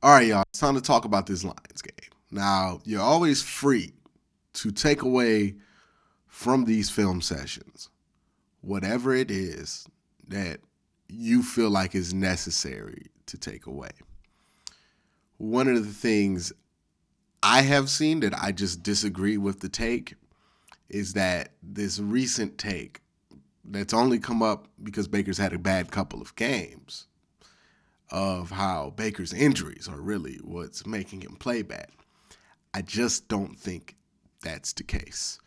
All right, y'all. It's time to talk about this Lions game. Now, you're always free to take away from these film sessions whatever it is that you feel like is necessary to take away. One of the things I have seen that I just disagree with the take is that this recent take that's only come up because Baker's had a bad couple of games of how Baker's injuries are really what's making him play bad. I just don't think that's the case.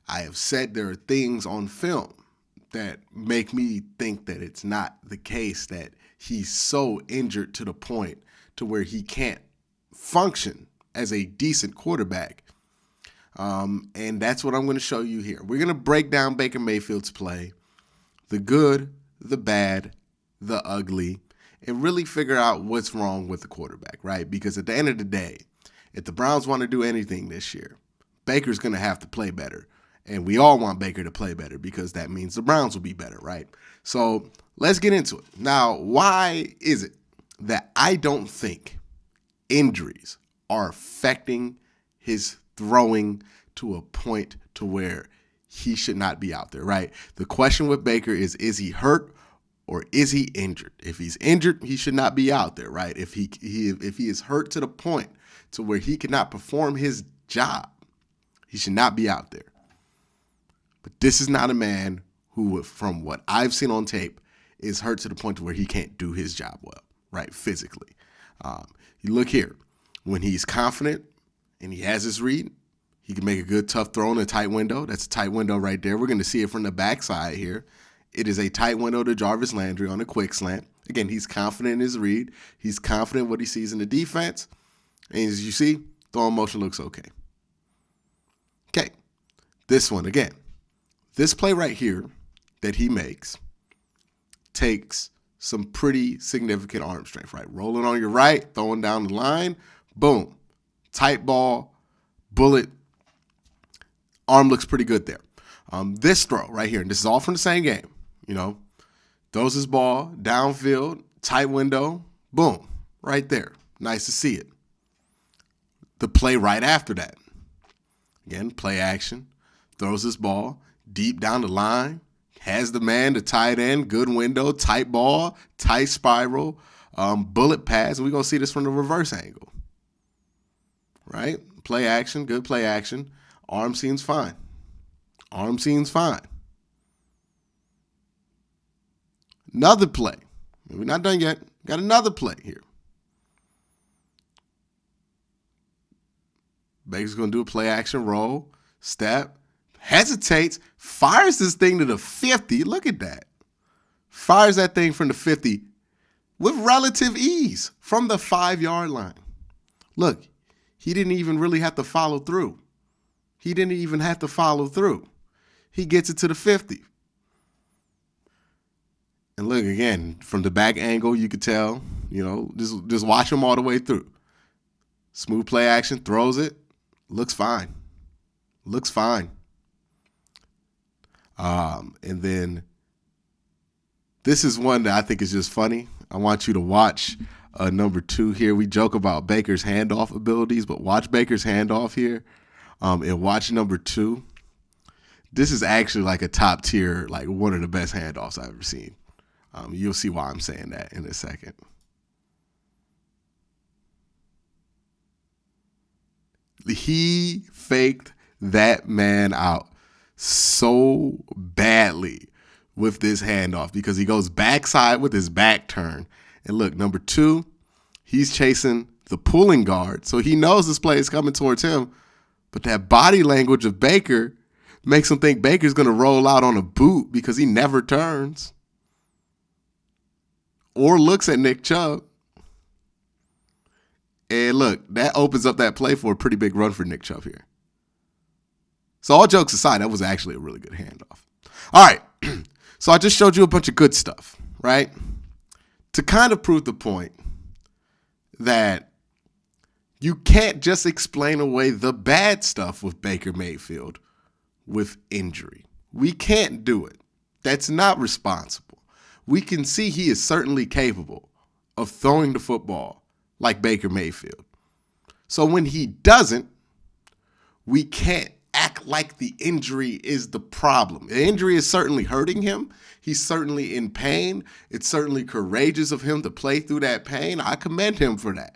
I have said there are things on film that make me think that it's not the case, that he's so injured to the point to where he can't function as a decent quarterback. And that's what I'm going to show you here. We're going to break down Baker Mayfield's play, the good, the bad, the ugly, and really figure out what's wrong with the quarterback, right? Because at the end of the day, if the Browns want to do anything this year, Baker's going to have to play better. And we all want Baker to play better because that means the Browns will be better, right? So let's get into it. Now, why is it that I don't think injuries are affecting his throwing to a point to where he should not be out there, right? The question with Baker is he hurt or is he injured? If he's injured, he should not be out there, right? If he is hurt to the point to where he cannot perform his job, he should not be out there. But this is not a man who, from what I've seen on tape, is hurt to the point to where he can't do his job well, right, physically. You look here. When he's confident and he has his read, he can make a good, tough throw in a tight window. That's a tight window right there. We're going to see it from the backside here. It is a tight window to Jarvis Landry on a quick slant. Again, he's confident in his read. He's confident in what he sees in the defense. And as you see, throwing motion looks okay. Okay, this one again. This play right here that he makes takes some pretty significant arm strength, right? Rolling on your right, throwing down the line, boom. Tight ball, bullet, arm looks pretty good there. This throw right here, and this is all from the same game, throws his ball downfield, tight window, boom, right there. Nice to see it. The play right after that, again, play action, throws his ball deep down the line, has the man, the tight end, good window, tight ball, tight spiral, bullet pass, and we're going to see this from the reverse angle. Right? Play action, good play action. Arm seems fine. Arm seems fine. Another play. We're not done yet. Got another play here. Baker's going to do a play action roll, step, hesitates, fires this thing to the 50. Look at that. Fires that thing from the 50 with relative ease from the 5-yard line. Look, he didn't even really have to follow through. He gets it to the 50. And look, again, from the back angle, you could tell, just watch him all the way through. Smooth play action, throws it, looks fine. And then this is one that I think is just funny. I want you to watch number 2 here. We joke about Baker's handoff abilities, but watch Baker's handoff here and watch number 2. This is actually like a top tier, like one of the best handoffs I've ever seen. You'll see why I'm saying that in a second. He faked that man out so badly with this handoff because he goes backside with his back turn. And look, number 2, he's chasing the pulling guard. So he knows this play is coming towards him. But that body language of Baker makes him think Baker's going to roll out on a boot because he never turns or looks at Nick Chubb. And look, that opens up that play for a pretty big run for Nick Chubb here. So all jokes aside, that was actually a really good handoff. All right, so I just showed you a bunch of good stuff, right? To kind of prove the point that you can't just explain away the bad stuff with Baker Mayfield with injury. We can't do it. That's not responsible. We can see he is certainly capable of throwing the football like Baker Mayfield. So when he doesn't, we can't act like the injury is the problem. The injury is certainly hurting him. He's certainly in pain. It's certainly courageous of him to play through that pain. I commend him for that.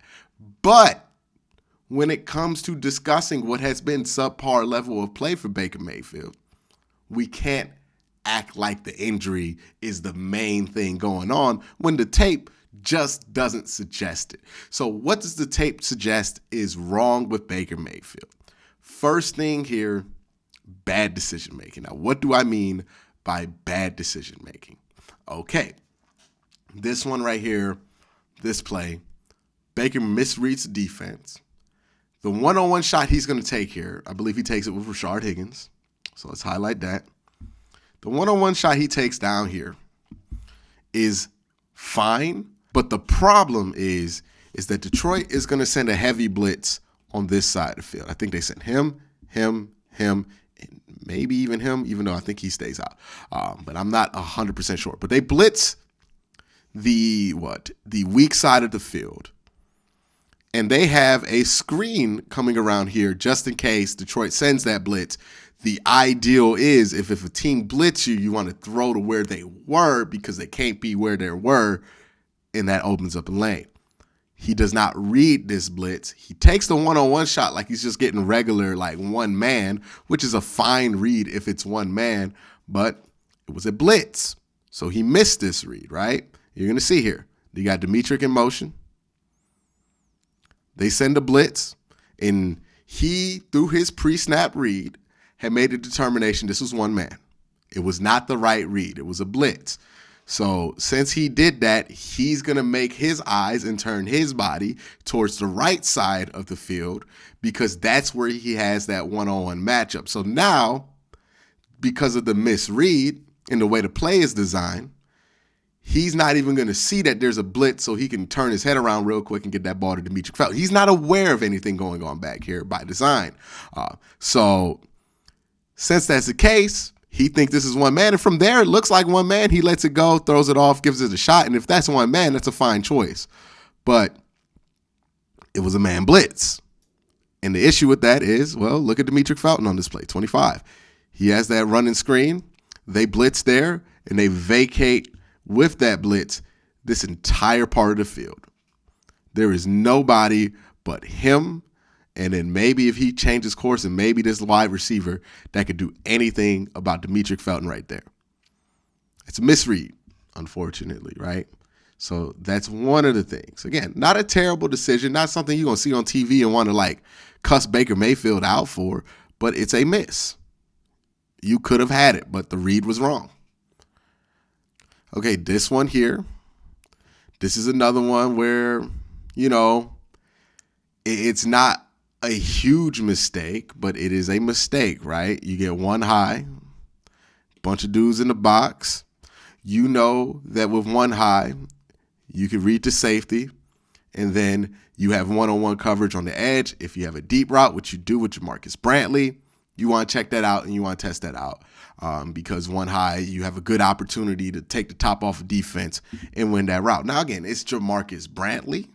But when it comes to discussing what has been subpar level of play for Baker Mayfield, we can't act like the injury is the main thing going on when the tape just doesn't suggest it. So what does the tape suggest is wrong with Baker Mayfield? First thing here, bad decision making. Now, what do I mean by bad decision making? Okay, this one right here, this play, Baker misreads the defense. The one-on-one shot he's going to take here, I believe he takes it with Rashard Higgins. So let's highlight that. The one-on-one shot he takes down here is fine, but the problem is that Detroit is going to send a heavy blitz on this side of the field. I think they sent him, and maybe even him, even though I think he stays out. But I'm not 100% sure. But they blitz the weak side of the field. And they have a screen coming around here just in case Detroit sends that blitz. The ideal is if a team blitz you, you want to throw to where they were because they can't be where they were, and that opens up a lane. He does not read this blitz. He takes the one-on-one shot like he's just getting regular, like one man, which is a fine read if it's one man, but it was a blitz. So he missed this read, right? You're going to see here. You got Demetric in motion. They send a blitz, and he, through his pre-snap read, had made a determination this was one man. It was not the right read. It was a blitz. So since he did that, he's going to make his eyes and turn his body towards the right side of the field because that's where he has that one-on-one matchup. So now, because of the misread and the way the play is designed, he's not even going to see that there's a blitz so he can turn his head around real quick and get that ball to Demetric Felton. He's not aware of anything going on back here by design. So since that's the case, he thinks this is one man. And from there, it looks like one man. He lets it go, throws it off, gives it a shot. And if that's one man, that's a fine choice. But it was a man blitz. And the issue with that is, well, look at Demetric Felton on this play, 25. He has that running screen. They blitz there, and they vacate with that blitz this entire part of the field. There is nobody but him, and then maybe if he changes course and maybe this wide receiver that could do anything about Demetric Felton right there. It's a misread, unfortunately, right? So that's one of the things. Again, not a terrible decision, not something you're going to see on TV and want to cuss Baker Mayfield out for, but it's a miss. You could have had it, but the read was wrong. Okay, this one here, this is another one where, it's not a huge mistake, but it is a mistake, right? You get one high, bunch of dudes in the box. You know that with one high, you can read the safety, and then you have one-on-one coverage on the edge. If you have a deep route, which you do with Jamarcus Brantley, you want to check that out and you want to test that out because one high, you have a good opportunity to take the top off of defense and win that route. Now, again, it's Jamarcus Brantley.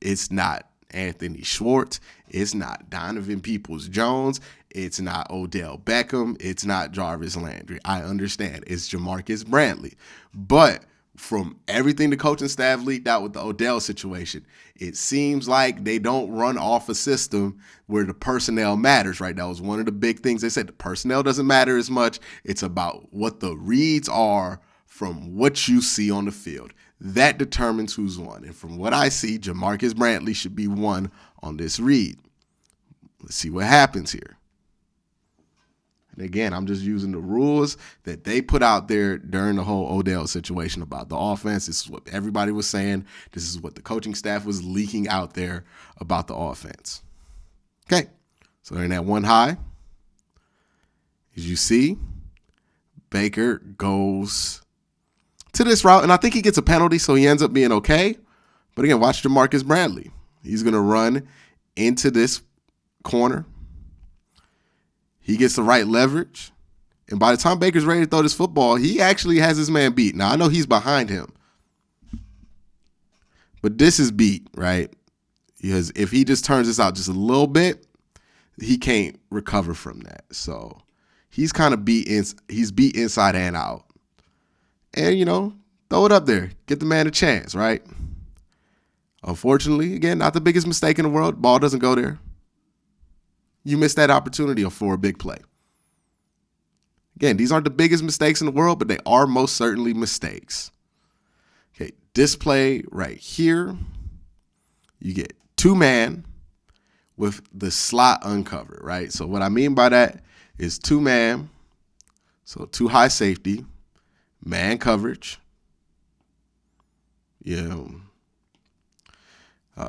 It's not Anthony Schwartz. It's not Donovan Peoples-Jones. It's not Odell Beckham. It's not Jarvis Landry. I understand. It's Jamarcus Brantley. But from everything the coaching staff leaked out with the Odell situation, it seems like they don't run off a system where the personnel matters, right? That was one of the big things they said. The personnel doesn't matter as much. It's about what the reads are from what you see on the field. That determines who's won. And from what I see, Jamarcus Brantley should be one on this read. Let's see what happens here. And again, I'm just using the rules that they put out there during the whole Odell situation about the offense. This is what everybody was saying. This is what the coaching staff was leaking out there about the offense. Okay, so in that one high, as you see, Baker goes to this route, and I think he gets a penalty, so he ends up being okay. But again, watch Jamarcus Brantley. He's going to run into this corner. He gets the right leverage. And by the time Baker's ready to throw this football, he actually has his man beat. Now, I know he's behind him. But this is beat, right? Because if he just turns this out just a little bit, he can't recover from that. So he's kind of beat inside and out. And, throw it up there. Get the man a chance, right? Unfortunately, again, not the biggest mistake in the world. Ball doesn't go there. You missed that opportunity for a big play. Again, these aren't the biggest mistakes in the world, but they are most certainly mistakes. Okay, this play right here, you get 2-man with the slot uncovered, right? So what I mean by that is 2-man, so 2 high safety, man coverage.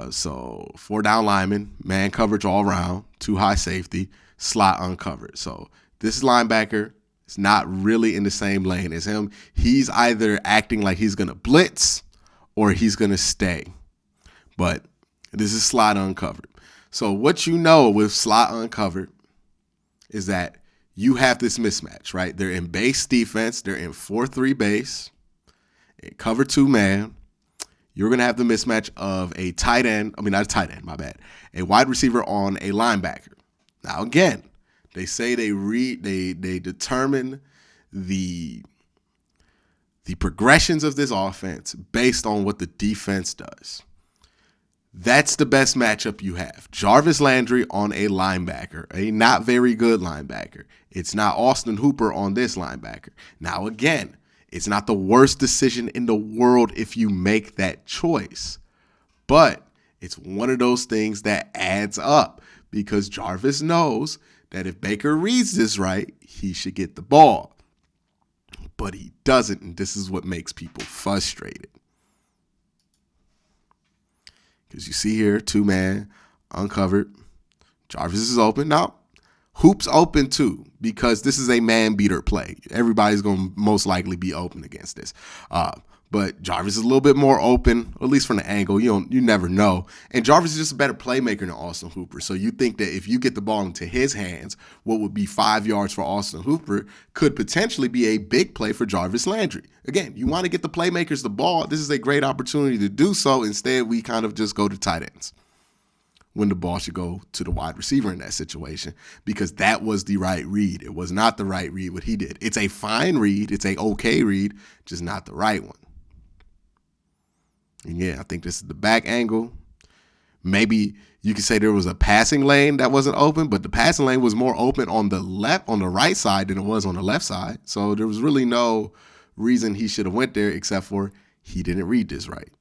So 4 down linemen, man coverage all around, 2 high safety, slot uncovered. So this linebacker is not really in the same lane as him. He's either acting like he's going to blitz or he's going to stay. But this is slot uncovered. So what with slot uncovered is that you have this mismatch, right? They're in base defense. They're in 4-3 base. Cover 2-man. You're going to have the mismatch of a tight end. Not a tight end, my bad. A wide receiver on a linebacker. Now, again, they say they determine the progressions of this offense based on what the defense does. That's the best matchup you have. Jarvis Landry on a linebacker, a not very good linebacker. It's not Austin Hooper on this linebacker. Now, again, it's not the worst decision in the world if you make that choice. But it's one of those things that adds up because Jarvis knows that if Baker reads this right, he should get the ball. But he doesn't, and this is what makes people frustrated. Because you see here, 2-man, uncovered. Jarvis is open. Now, Hoop's open too because this is a man-beater play. Everybody's going to most likely be open against this. But Jarvis is a little bit more open, at least from the angle. You never know. And Jarvis is just a better playmaker than Austin Hooper. So you think that if you get the ball into his hands, what would be 5 yards for Austin Hooper could potentially be a big play for Jarvis Landry. Again, you want to get the playmakers the ball. This is a great opportunity to do so. Instead, we kind of just go to tight ends when the ball should go to the wide receiver in that situation because that was the right read. It was not the right read what he did. It's a fine read. It's a okay read, just not the right one. And yeah, I think this is the back angle. Maybe you could say there was a passing lane that wasn't open, but the passing lane was more open on the right side than it was on the left side. So there was really no reason he should have went there except for he didn't read this right.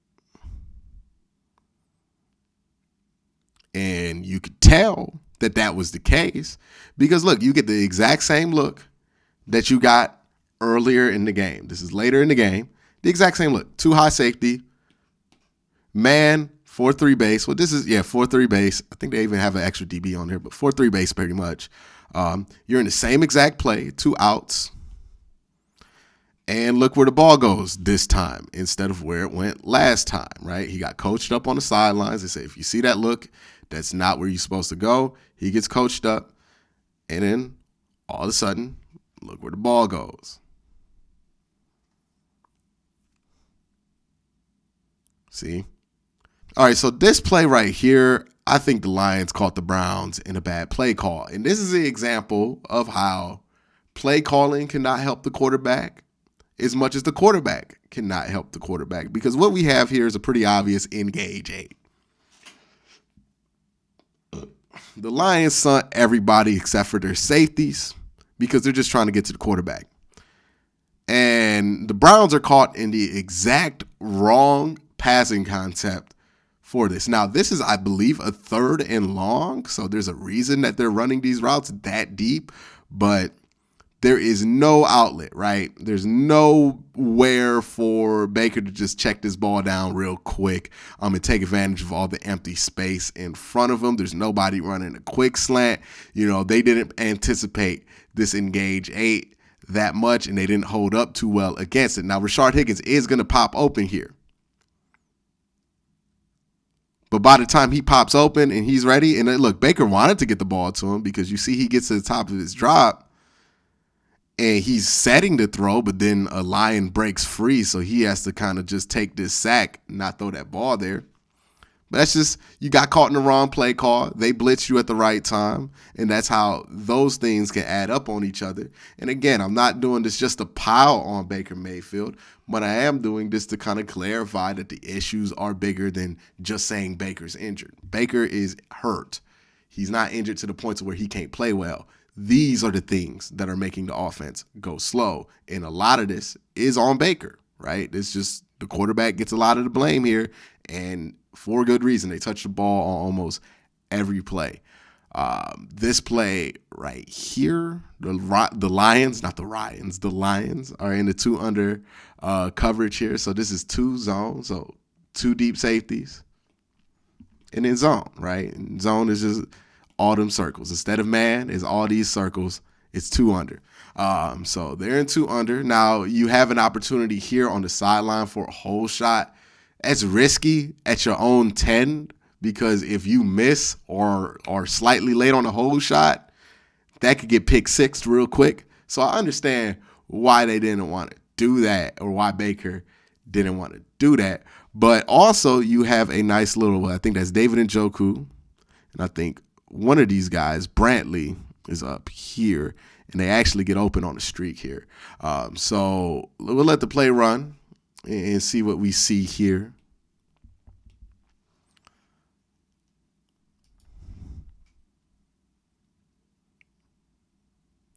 And you could tell that was the case because look, you get the exact same look that you got earlier in the game. This is later in the game. The exact same look. 2 high safety. Man, 4-3 base. Well, this is, 4-3 base. I think they even have an extra DB on there, but 4-3 base pretty much. You're in the same exact play, 2 outs. And look where the ball goes this time instead of where it went last time, right? He got coached up on the sidelines. They say, if you see that look, that's not where you're supposed to go. He gets coached up. And then all of a sudden, look where the ball goes. See? All right, so this play right here, I think the Lions caught the Browns in a bad play call. And this is the example of how play calling cannot help the quarterback as much as the quarterback cannot help the quarterback. Because what we have here is a pretty obvious engage 8. The Lions sent everybody except for their safeties because they're just trying to get to the quarterback. And the Browns are caught in the exact wrong passing concept for this. Now, this is, I believe, a 3rd and long, so there's a reason that they're running these routes that deep, but there is no outlet, right? There's nowhere for Baker to just check this ball down real quick and take advantage of all the empty space in front of him. There's nobody running a quick slant. They didn't anticipate this engage 8 that much, and they didn't hold up too well against it. Now, Rashard Higgins is going to pop open here. But by the time he pops open and he's ready, and look, Baker wanted to get the ball to him because you see he gets to the top of his drop and he's setting the throw, but then a Lion breaks free, so he has to kind of just take this sack, not throw that ball there. But that's just, you got caught in the wrong play call. They blitzed you at the right time. And that's how those things can add up on each other. And again, I'm not doing this just to pile on Baker Mayfield, but I am doing this to kind of clarify that the issues are bigger than just saying Baker's injured. Baker is hurt. He's not injured to the point to where he can't play well. These are the things that are making the offense go slow. And a lot of this is on Baker, right? It's just the quarterback gets a lot of the blame here, and for good reason. They touch the ball on almost every play. This play right here, the Lions, not the Ryans, the Lions are in the 2 under coverage here. So this is 2 zones, so 2 deep safeties, and then zone, right? And zone is just all them circles. Instead of man, is all these circles. It's 2 under. So they're in 2 under. Now you have an opportunity here on the sideline for a hole shot. That's risky at your own 10, because if you miss or are slightly late on a hole shot, that could get pick 6 real quick. So I understand why they didn't want to do that, or why Baker didn't want to do that. But also you have a nice little, I think that's David Njoku, and I think one of these guys, Brantley, is up here, and they actually get open on the streak here. So we'll let the play run and see what we see here.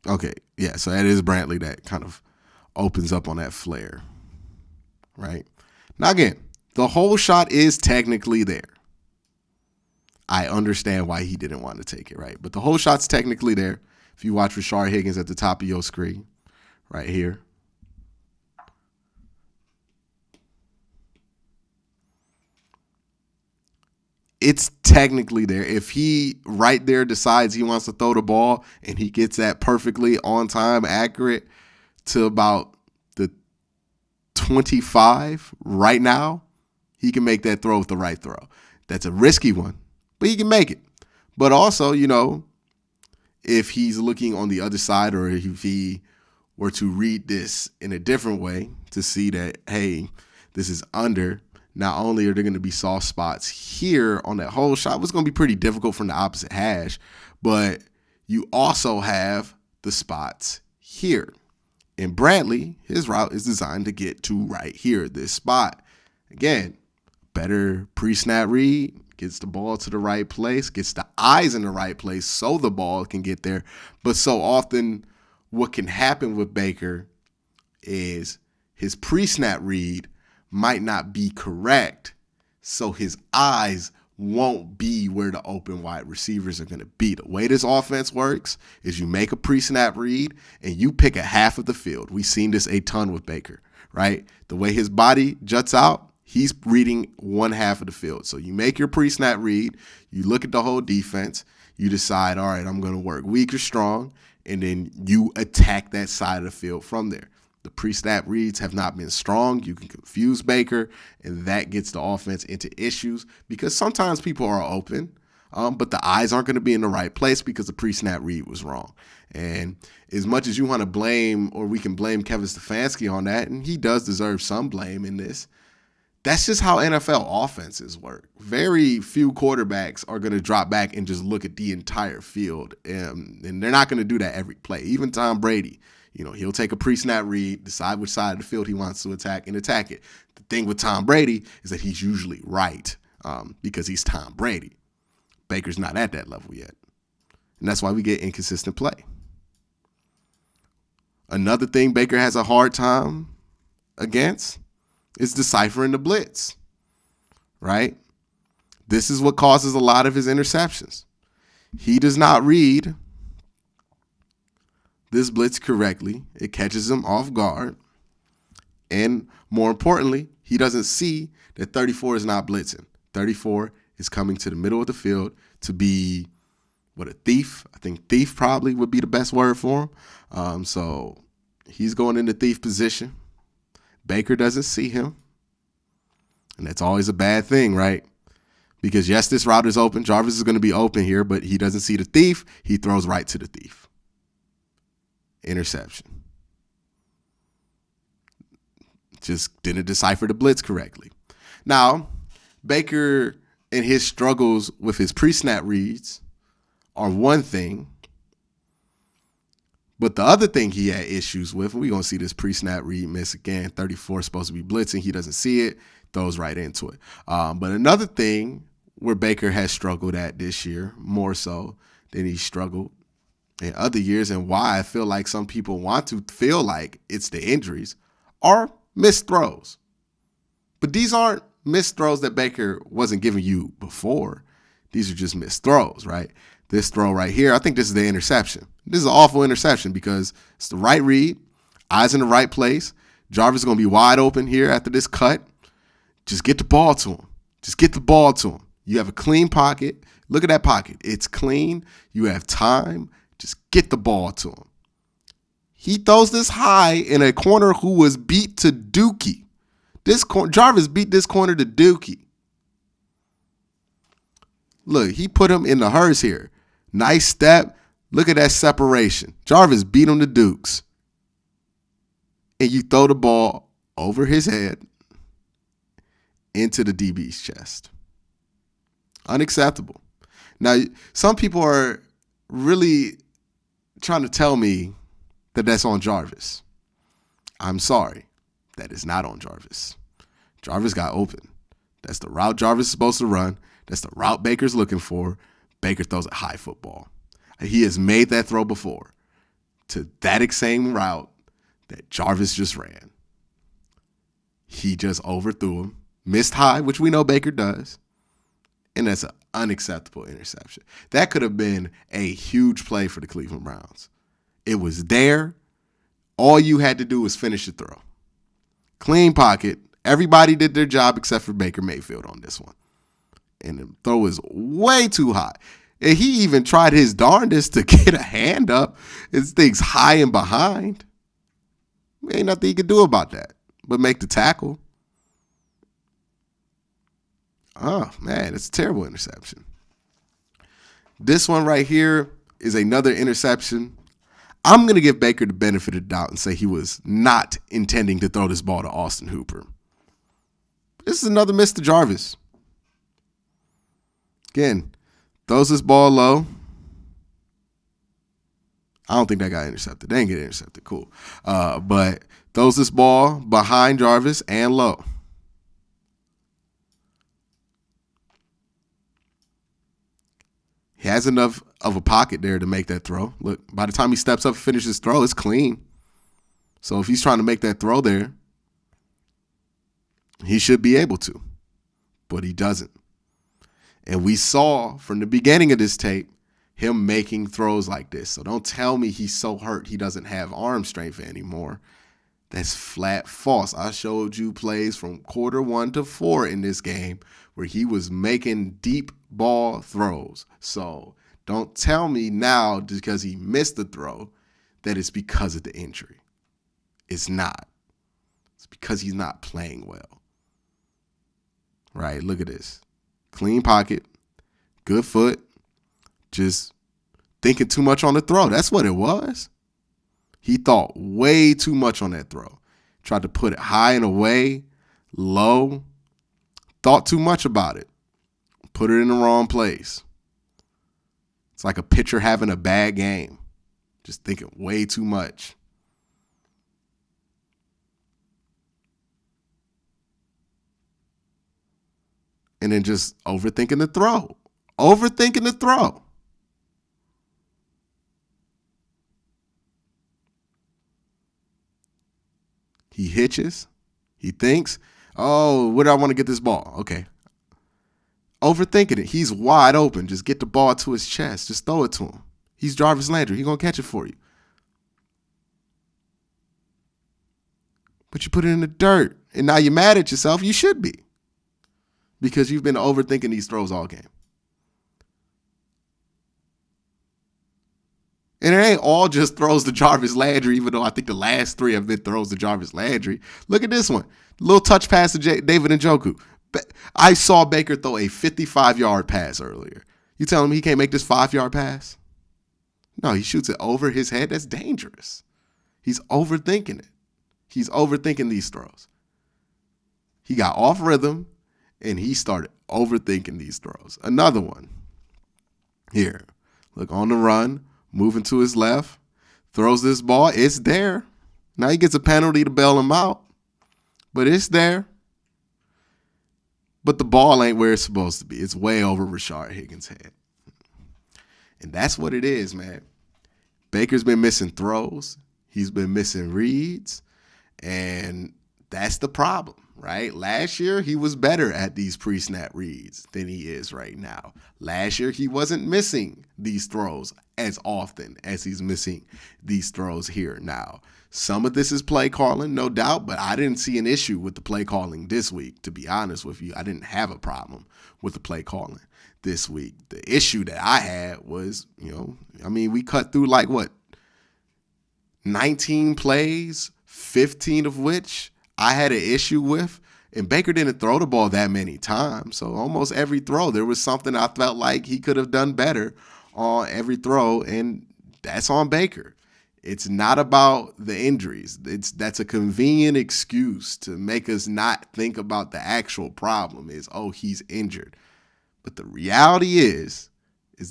Okay, yeah, so that is Brantley that kind of opens up on that flare, right? Now, again, the whole shot is technically there. I understand why he didn't want to take it, right? But the whole shot's technically there. If you watch Rashard Higgins at the top of your screen, right here. It's technically there. If he right there decides he wants to throw the ball and he gets that perfectly on time, accurate to about the 25 right now, he can make that throw with the right throw. That's a risky one, but he can make it. But also, you know, if he's looking on the other side, or if he were to read this in a different way to see that, hey, this is under, not only are there going to be soft spots here on that whole shot, it's going to be pretty difficult from the opposite hash, but you also have the spots here. And Brantley, his route is designed to get to right here, this spot. Again, better pre-snap read, gets the ball to the right place, gets the eyes in the right place so the ball can get there. But so often what can happen with Baker is his pre-snap read might not be correct, so his eyes won't be where the open wide receivers are going to be. The way this offense works is you make a pre-snap read and you pick a half of the field. We've seen this a ton with Baker, right? The way his body juts out, he's reading one half of the field. So you make your pre-snap read, you look at the whole defense, you decide, all right, I'm going to work weak or strong, and then you attack that side of the field from there. The pre-snap reads have not been strong. You can confuse Baker, and that gets the offense into issues because sometimes people are open, but the eyes aren't going to be in the right place because the pre-snap read was wrong. And as much as you want to blame, or we can blame Kevin Stefanski on that, and he does deserve some blame in this, that's just how NFL offenses work. Very few quarterbacks are going to drop back and just look at the entire field, and they're not going to do that every play. Even Tom Brady, you know, he'll take a pre-snap read, decide which side of the field he wants to attack, and attack it. The thing with Tom Brady is that he's usually right because he's Tom Brady. Baker's not at that level yet. And that's why we get inconsistent play. Another thing Baker has a hard time against is deciphering the blitz, right? This is what causes a lot of his interceptions. He does not read this blitz correctly. It catches him off guard. And more importantly, he doesn't see that 34 is not blitzing. 34 is coming to the middle of the field to be, a thief? I think thief probably would be the best word for him. So he's going into thief position. Baker doesn't see him. And that's always a bad thing, right? Because yes, this route is open. Jarvis is going to be open here, but he doesn't see the thief. He throws right to the thief. Interception. Just didn't decipher the blitz correctly. Now, Baker and his struggles with his pre-snap reads are one thing. But the other thing he had issues with, and we're going to see this pre-snap read miss again, 34 is supposed to be blitzing. He doesn't see it, throws right into it. But another thing where Baker has struggled at this year, more so than he struggled in other years, and why I feel like some people want to feel like it's the injuries, are missed throws. But these aren't missed throws that Baker wasn't giving you before. These are just missed throws, right? This throw right here, I think this is the interception. This is an awful interception because it's the right read, eyes in the right place. Jarvis is going to be wide open here after this cut. Just get the ball to him. Just get the ball to him. You have a clean pocket. Look at that pocket. It's clean. You have time. Just get the ball to him. He throws this high in a corner who was beat to dookie. Jarvis beat this corner to dookie. Look, he put him in the hearse here. Nice step. Look at that separation. Jarvis beat him to dukes. And you throw the ball over his head into the DB's chest. Unacceptable. Now, some people are really trying to tell me that that's on Jarvis. I'm sorry. That is not on Jarvis. Jarvis got open. That's the route Jarvis is supposed to run. That's the route Baker's looking for. Baker throws a high football. He has made that throw before to that same route that Jarvis just ran. He just overthrew him, missed high, which we know Baker does, and that's an unacceptable interception. That could have been a huge play for the Cleveland Browns. It was there. All you had to do was finish the throw. Clean pocket. Everybody did their job except for Baker Mayfield on this one. And the throw is way too high. And he even tried his darndest to get a hand up. This thing's high and behind. Ain't nothing he could do about that but make the tackle. Oh, man, it's a terrible interception. This one right here is another interception. I'm going to give Baker the benefit of the doubt and say he was not intending to throw this ball to Austin Hooper. This is another miss to Jarvis. Again, throws this ball low. I don't think that got intercepted. They didn't get intercepted. Cool. But throws this ball behind Jarvis and low. He has enough of a pocket there to make that throw. Look, by the time he steps up and finishes his throw, it's clean. So if he's trying to make that throw there, he should be able to. But he doesn't. And we saw from the beginning of this tape him making throws like this. So don't tell me he's so hurt he doesn't have arm strength anymore. That's flat false. I showed you plays from quarter 1 to 4 in this game where he was making deep ball throws. So don't tell me now just because he missed the throw that it's because of the injury. It's not. It's because he's not playing well. Right? Look at this. Clean pocket, good foot, just thinking too much on the throw. That's what it was. He thought way too much on that throw. Tried to put it high and away, low, thought too much about it. Put it in the wrong place. It's like a pitcher having a bad game, just thinking way too much. And then just overthinking the throw. Overthinking the throw. He hitches. He thinks, oh, where do I want to get this ball? Okay. Overthinking it. He's wide open. Just get the ball to his chest. Just throw it to him. He's Jarvis Landry. He's going to catch it for you. But you put it in the dirt. And now you're mad at yourself. You should be. Because you've been overthinking these throws all game. And it ain't all just throws to Jarvis Landry, even though I think the last 3 have been throws to Jarvis Landry. Look at this one. Little touch pass to David Njoku. I saw Baker throw a 55-yard pass earlier. You telling me he can't make this 5-yard pass? No, he shoots it over his head. That's dangerous. He's overthinking it. He's overthinking these throws. He got off rhythm. and he started overthinking these throws. Another one. Here, look, on the run, moving to his left, throws this ball. It's there. Now he gets a penalty to bail him out, but it's there. But the ball ain't where it's supposed to be. It's way over Rashard Higgins' head. And that's what it is, man. Baker's been missing throws. He's been missing reads. And that's the problem, right? Last year, he was better at these pre-snap reads than he is right now. Last year, he wasn't missing these throws as often as he's missing these throws here now. Some of this is play calling, no doubt, but I didn't see an issue with the play calling this week, to be honest with you. I didn't have a problem with the play calling this week. The issue that I had was, we cut through 19 plays, 15 of which I had an issue with. And Baker didn't throw the ball that many times. So almost every throw, there was something I felt like he could have done better on every throw. And that's on Baker. It's not about the injuries. That's a convenient excuse to make us not think about the actual problem is, he's injured. But the reality is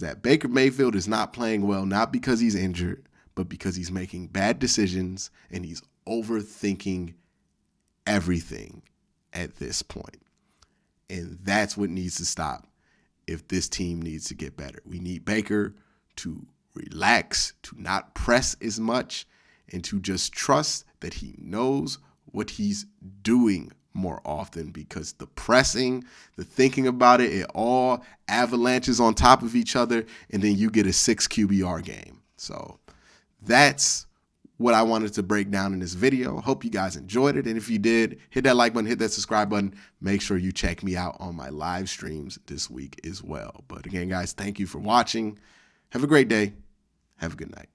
that Baker Mayfield is not playing well, not because he's injured, but because he's making bad decisions and he's overthinking everything at this point. And that's what needs to stop if this team needs to get better. We need Baker to relax, to not press as much, and to just trust that he knows what he's doing more often, because the pressing, the thinking about it, it all avalanches on top of each other, and then you get a 6 QBR game. So that's what I wanted to break down in this video. Hope you guys enjoyed it. And if you did, hit that like button, hit that subscribe button. Make sure you check me out on my live streams this week as well. But again, guys, thank you for watching. Have a great day. Have a good night.